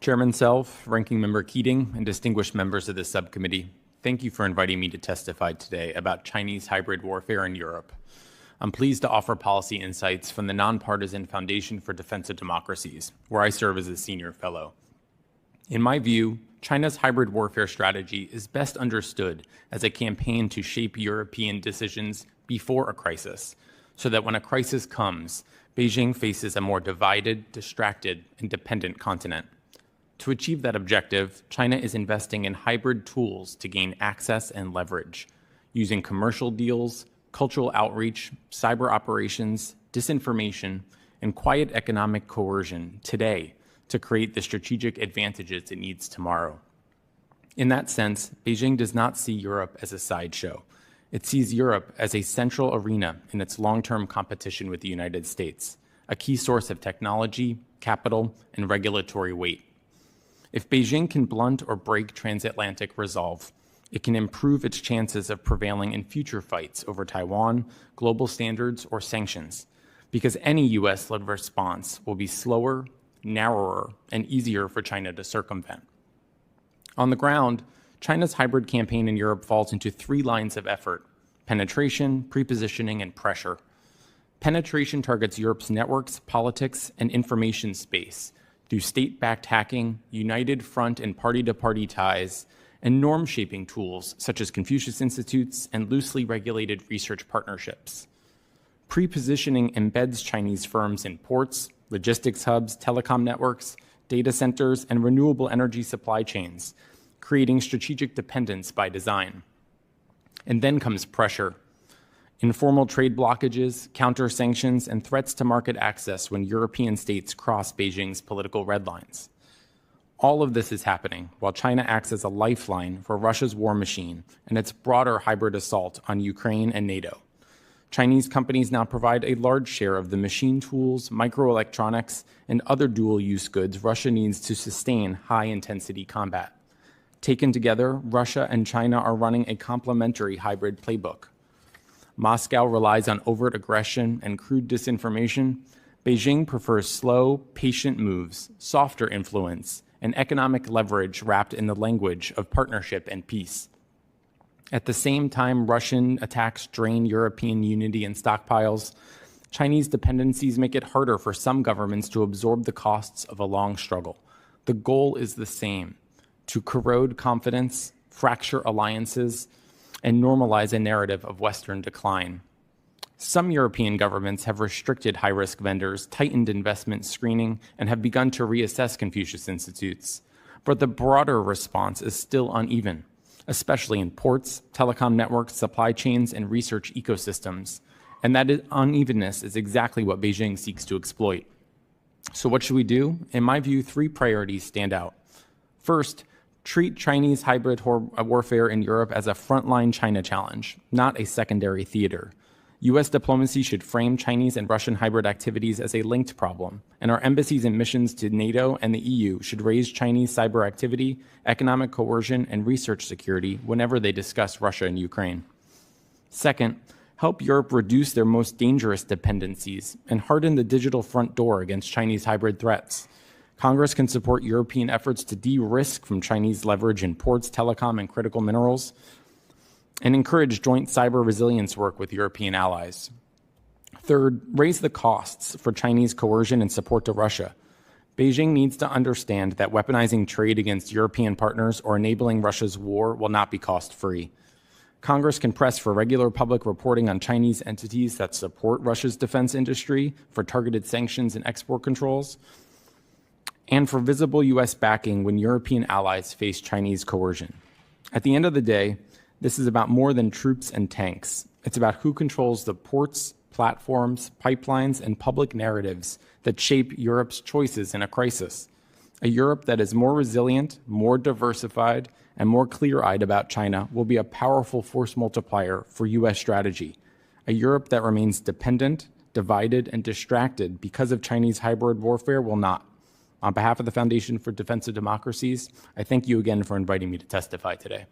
Chairman Self, Ranking Member Keating, and distinguished members of this subcommittee, thank you for inviting me to testify today about Chinese hybrid warfare in Europe. I'm pleased to offer policy insights from the Nonpartisan Foundation for Defense of Democracies, where I serve as a senior fellow. In my view, China's hybrid warfare strategy is best understood as a campaign to shape European decisions before a crisis, so that when a crisis comes, Beijing faces a more divided, distracted, and dependent continent. To achieve that objective, China is investing in hybrid tools to gain access and leverage, using commercial deals, cultural outreach, cyber operations, disinformation, and quiet economic coercion today to create the strategic advantages it needs tomorrow. In that sense, Beijing does not see Europe as a sideshow. It sees Europe as a central arena in its long-term competition with the United States, a key source of technology, capital, and regulatory weight. If Beijing can blunt or break transatlantic resolve, it can improve its chances of prevailing in future fights over Taiwan, global standards, or sanctions, because any US-led response will be slower, narrower, and easier for China to circumvent. On the ground, China's hybrid campaign in Europe falls into three lines of effort: penetration, prepositioning, and pressure. Penetration targets Europe's networks, politics, and information space through state-backed hacking, united front and party-to-party ties, and norm-shaping tools such as Confucius Institutes and loosely regulated research partnerships. Pre-positioning embeds Chinese firms in ports, logistics hubs, telecom networks, data centers, and renewable energy supply chains, creating strategic dependence by design. And then comes pressure. Informal trade blockages, counter-sanctions, and threats to market access when European states cross Beijing's political red lines. All of this is happening while China acts as a lifeline for Russia's war machine and its broader hybrid assault on Ukraine and NATO. Chinese companies now provide a large share of the machine tools, microelectronics, and other dual-use goods Russia needs to sustain high-intensity combat. Taken together, Russia and China are running a complementary hybrid playbook. Moscow relies on overt aggression and crude disinformation. Beijing prefers slow, patient moves, softer influence, and economic leverage wrapped in the language of partnership and peace. At the same time Russian attacks drain European unity and stockpiles, Chinese dependencies make it harder for some governments to absorb the costs of a long struggle. The goal is the same: to corrode confidence, fracture alliances, and normalize a narrative of Western decline. Some European governments have restricted high-risk vendors, tightened investment screening, and have begun to reassess Confucius Institutes. But the broader response is still uneven, especially in ports, telecom networks, supply chains, and research ecosystems. And that unevenness is exactly what Beijing seeks to exploit. So what should we do? In my view, three priorities stand out. First, treat Chinese hybrid warfare in Europe as a frontline China challenge, not a secondary theater. U.S. diplomacy should frame Chinese and Russian hybrid activities as a linked problem, and our embassies and missions to NATO and the EU should raise Chinese cyber activity, economic coercion, and research security whenever they discuss Russia and Ukraine. Second, help Europe reduce their most dangerous dependencies and harden the digital front door against Chinese hybrid threats. Congress can support European efforts to de-risk from Chinese leverage in ports, telecom, and critical minerals, and encourage joint cyber resilience work with European allies. Third, raise the costs for Chinese coercion and support to Russia. Beijing needs to understand that weaponizing trade against European partners or enabling Russia's war will not be cost-free. Congress can press for regular public reporting on Chinese entities that support Russia's defense industry, for targeted sanctions and export controls, and for visible U.S. backing when European allies face Chinese coercion. At the end of the day, this is about more than troops and tanks. It's about who controls the ports, platforms, pipelines, and public narratives that shape Europe's choices in a crisis. A Europe that is more resilient, more diversified, and more clear-eyed about China will be a powerful force multiplier for U.S. strategy. A Europe that remains dependent, divided, and distracted because of Chinese hybrid warfare will not. On behalf of the Foundation for Defense of Democracies, I thank you again for inviting me to testify today.